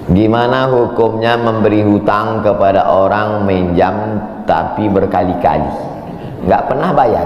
Gimana hukumnya memberi hutang kepada orang minjam tapi berkali-kali nggak pernah bayar?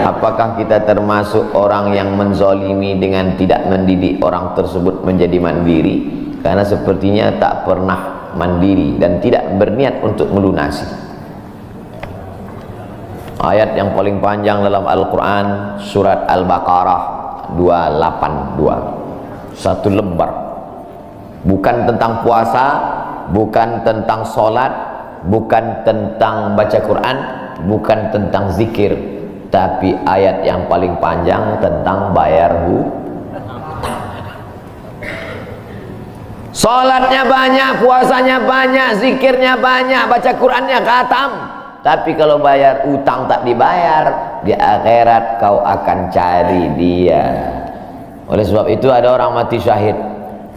Apakah kita termasuk orang yang menzolimi dengan tidak mendidik orang tersebut menjadi mandiri? Karena sepertinya tak pernah mandiri dan tidak berniat untuk melunasi. Ayat yang paling panjang dalam Al-Quran, surat Al-Baqarah 282, satu lembar. Bukan tentang puasa, bukan tentang sholat, bukan tentang baca Quran, bukan tentang zikir, tapi ayat yang paling panjang tentang bayar hutang. Sholatnya banyak, puasanya banyak, zikirnya banyak, baca Qurannya khatam, tapi kalau bayar utang tak dibayar, di akhirat kau akan cari dia. Oleh sebab itu ada orang mati syahid.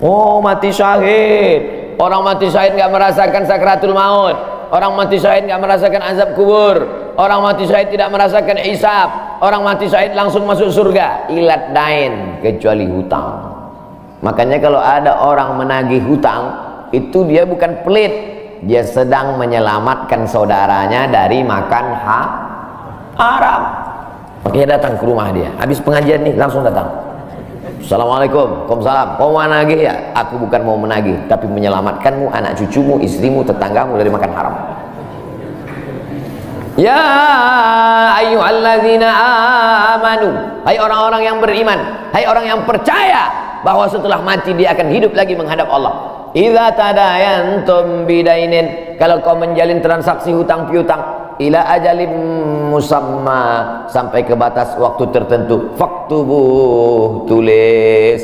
Oh, mati syahid. Orang mati syahid nggak merasakan sakratul maut. Orang mati syahid nggak merasakan azab kubur. Orang mati syahid tidak merasakan hisab. Orang mati syahid langsung masuk surga. Ilat dain, kecuali hutang. Makanya kalau ada orang menagih hutang, itu dia bukan pelit, dia sedang menyelamatkan saudaranya dari makan haram. Makanya datang ke rumah dia. Habis pengajian nih langsung datang. Assalamualaikum, waalaikumsalam. Kau mau menagih ya? Aku bukan mau menagih, tapi menyelamatkanmu, anak cucumu, istrimu, tetanggamu dari makan haram. Ya ayyuhalladzina amanu, hai orang-orang yang beriman, hai orang yang percaya bahwa setelah mati dia akan hidup lagi menghadap Allah. Idza tadayantum bidainin, kalau kau menjalin transaksi hutang piutang, ila ajalim musamma, sampai ke batas waktu tertentu, faktubuh, tulis,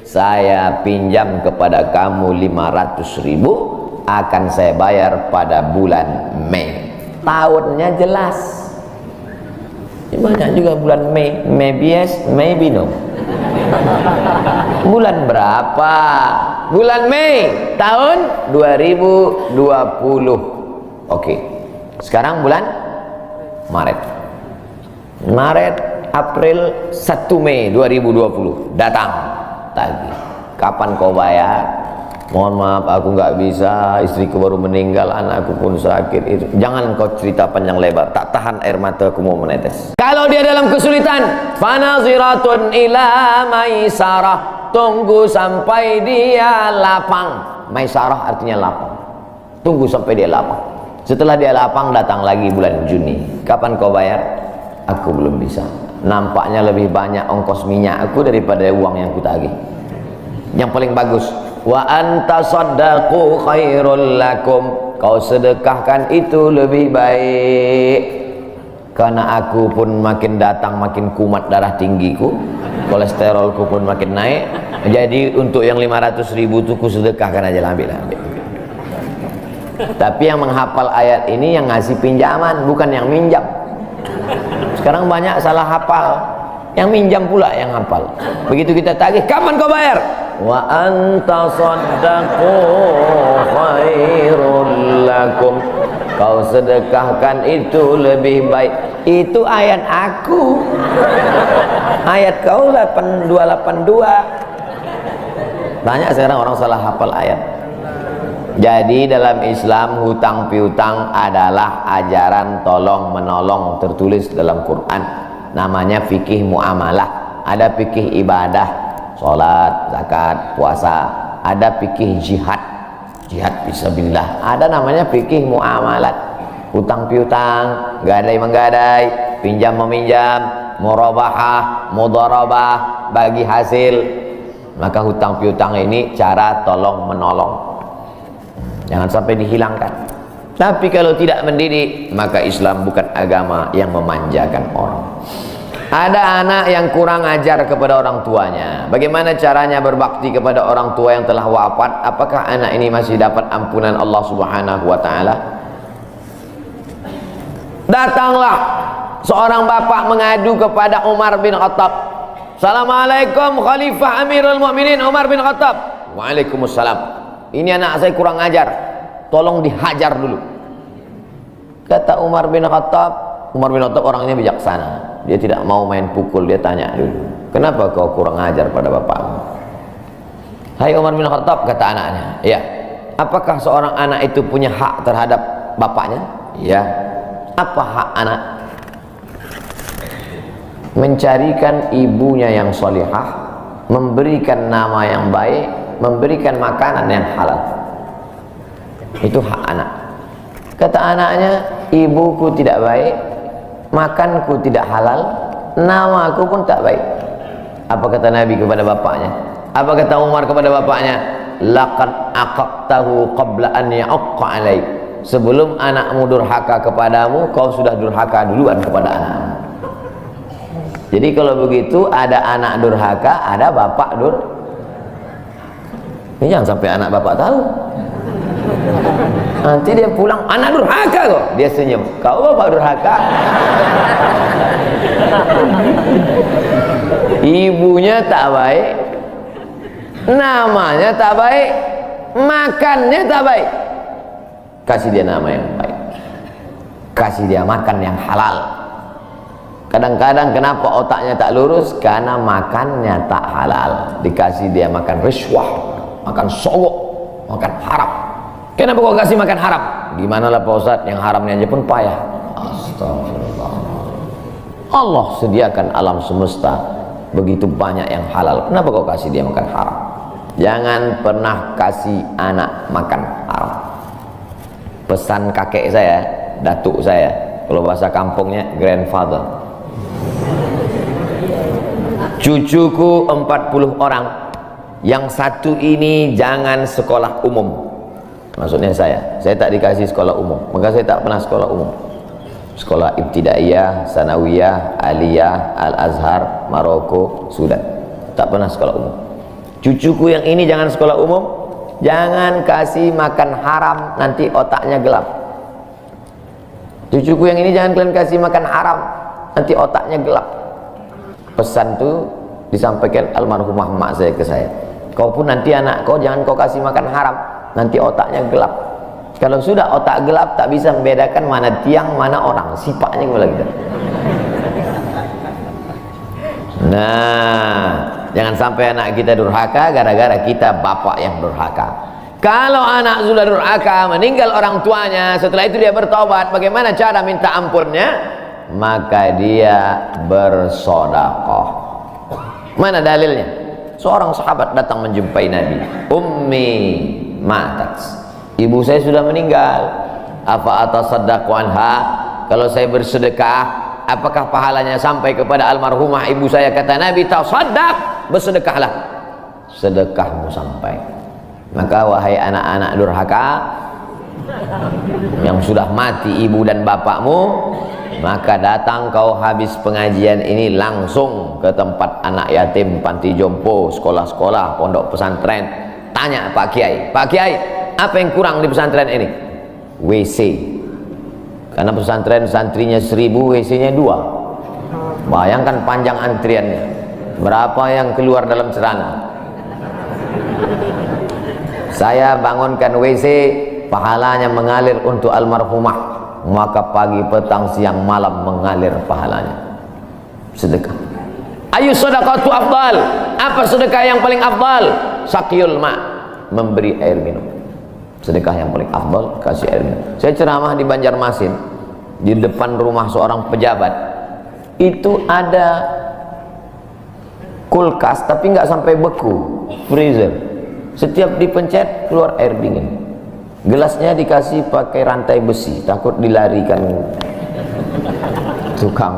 saya pinjam kepada kamu 500.000, akan saya bayar pada bulan Mei. Tahunnya jelas. Banyak juga bulan Mei, maybe yes, maybe no. Bulan berapa? Bulan Mei tahun 2020. Oke. Sekarang bulan Maret. April 1 Mei 2020 datang tagih. Kapan kau bayar? Mohon maaf aku nggak bisa, istriku baru meninggal, anakku pun sakit. Itu jangan kau cerita panjang lebar, tak tahan air mata aku mau menetes. Kalau dia dalam kesulitan, fanaziratun ila maisarah, tunggu sampai dia lapang. Maisarah artinya lapang, tunggu sampai dia lapang. Setelah dia lapang, datang lagi bulan Juni. Kapan kau bayar? Aku belum bisa. Nampaknya lebih banyak ongkos minyak aku daripada uang yang kutagih. Yang paling bagus, wa anta saddaqu khairul lakum, kau sedekahkan itu lebih baik. Karena aku pun makin datang makin kumat darah tinggiku, kolesterolku pun makin naik. Jadi untuk yang 500.000 itu ku sedekahkan aja, ambil. Tapi yang menghafal ayat ini yang ngasih pinjaman, bukan yang minjam. Sekarang banyak salah hafal, yang minjam pula yang hafal. Begitu kita tagih, kapan kau bayar? Wa anta saddaqu khairul lakum, kau sedekahkan itu lebih baik. Itu ayat aku, ayat kau 8282. Banyak sekarang orang salah hafal ayat. Jadi dalam Islam hutang piutang adalah ajaran tolong menolong tertulis dalam Quran, namanya fikih muamalah. Ada fikih ibadah, sholat, zakat, puasa. Ada fikih jihad, jihad fisabilillah. Ada namanya fikih muamalat, hutang piutang, gadai menggadai, pinjam meminjam, murabahah, mudharabah, bagi hasil. Maka hutang piutang ini cara tolong menolong, jangan sampai dihilangkan. Tapi kalau tidak mendidik, maka Islam bukan agama yang memanjakan orang. Ada anak yang kurang ajar kepada orang tuanya. Bagaimana caranya berbakti kepada orang tua yang telah wafat? Apakah anak ini masih dapat ampunan Allah Subhanahu wa ta'ala? Datanglah seorang bapak mengadu kepada Umar bin Khattab. Assalamualaikum Khalifah Amirul Mukminin Umar bin Khattab. Waalaikumsalam. Ini anak saya kurang ajar, tolong dihajar dulu. Kata Umar bin Khattab orangnya bijaksana, dia tidak mau main pukul. Dia tanya dulu, kenapa kau kurang ajar pada bapakmu? Hai Umar bin Khattab, kata anaknya, ya, apakah seorang anak itu punya hak terhadap bapaknya? Ya. Apa hak anak? Mencarikan ibunya yang solihah, memberikan nama yang baik, memberikan makanan yang halal. Itu hak anak. Kata anaknya, ibuku tidak baik, makanku tidak halal, namaku pun tak baik. Apa kata Nabi kepada bapaknya? Apa kata Umar kepada bapaknya? Laqad aqaqtahu qabla an ya'aqqa alaik. Sebelum anakmu durhaka kepadamu, kau sudah durhaka duluan kepada anakmu. Jadi kalau begitu, ada anak durhaka, ada bapak ini jangan sampai anak bapak tahu. Nanti dia pulang, anak durhaka kok. Dia senyum, kau bapak durhaka. Ibunya tak baik, namanya tak baik, makannya tak baik. Kasih dia nama yang baik, kasih dia makan yang halal. Kadang-kadang kenapa otaknya tak lurus? Karena makannya tak halal. Dikasih dia makan riswah, makan sogok, makan haram. Kenapa kau kasih makan haram? Gimana lah Pak Ustadz, yang haramnya aja pun payah. Astagfirullah. Allah sediakan alam semesta begitu banyak yang halal. Kenapa kau kasih dia makan haram? Jangan pernah kasih anak makan haram. Pesan kakek saya, datuk saya, kalau bahasa kampungnya grandfather. Cucuku 40 orang, yang satu ini jangan sekolah umum. Maksudnya saya tak dikasih sekolah umum, maka saya tak pernah sekolah umum. Sekolah ibtidaiyah, sanawiyah, aliyah, al-azhar, Maroko, Sudan. Tak pernah sekolah umum. Cucuku yang ini jangan sekolah umum, jangan kasih makan haram, nanti otaknya gelap. Cucuku yang ini jangan kalian kasih makan haram, nanti otaknya gelap. Pesan itu disampaikan almarhumah mak saya ke saya. Kau pun nanti anak kau jangan kau kasih makan haram, nanti otaknya gelap. Kalau sudah otak gelap, tak bisa membedakan mana tiang mana orang, sifatnya kepala kita. Nah, jangan sampai anak kita durhaka gara-gara kita bapak yang durhaka. Kalau anak sudah durhaka, meninggal orang tuanya, setelah itu dia bertobat, bagaimana cara minta ampunnya? Maka dia bersedekah. Mana dalilnya? Seorang sahabat datang menjumpai Nabi. Ummi matat, ibu saya sudah meninggal. Apa atasaddaqu anha? Kalau saya bersedekah, apakah pahalanya sampai kepada almarhumah ibu saya? Kata Nabi, tasaddaq, bersedekahlah, sedekahmu sampai. Maka wahai anak-anak durhaka yang sudah mati ibu dan bapakmu, maka datang kau habis pengajian ini langsung ke tempat anak yatim, panti jompo, sekolah-sekolah, pondok pesantren. Tanya Pak Kiai, Pak Kiai, apa yang kurang di pesantren ini? WC. Karena pesantren santrinya 1000, WC-nya 2. Bayangkan panjang antriannya. Berapa yang keluar dalam celana? Saya bangunkan WC, pahalanya mengalir untuk almarhumah, maka pagi, petang, siang, malam mengalir pahalanya. Sedekah. Ayu sedekatu afdal. Apa sedekah yang paling afdal? Saqiyul ma, memberi air minum. Sedekah yang paling afdal, kasih air minum. Saya ceramah di Banjarmasin, di depan rumah seorang pejabat. Itu ada kulkas tapi nggak sampai beku, freezer. Setiap dipencet keluar air dingin. Gelasnya dikasih pakai rantai besi, takut dilarikan tukang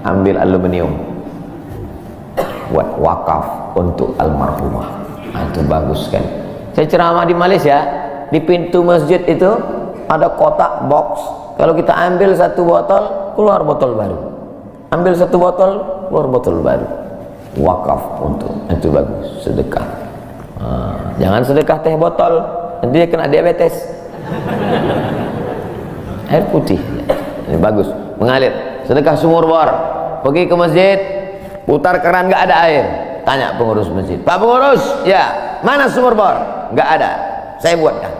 ambil aluminium. Buat wakaf untuk almarhumah. Nah, itu bagus kan. Saya ceramah di Malaysia, di pintu masjid itu ada kotak box. Kalau kita ambil satu botol, keluar botol baru. Ambil satu botol, keluar botol baru. Wakaf untuk, itu bagus, sedekah. Jangan sedekah teh botol, nanti dia kena diabetes. Air putih ini bagus, mengalir. Sedekah sumur bor, pergi ke masjid, putar keran nggak ada air, tanya pengurus masjid, Pak pengurus, ya mana sumur bor? Nggak ada, saya buatkan.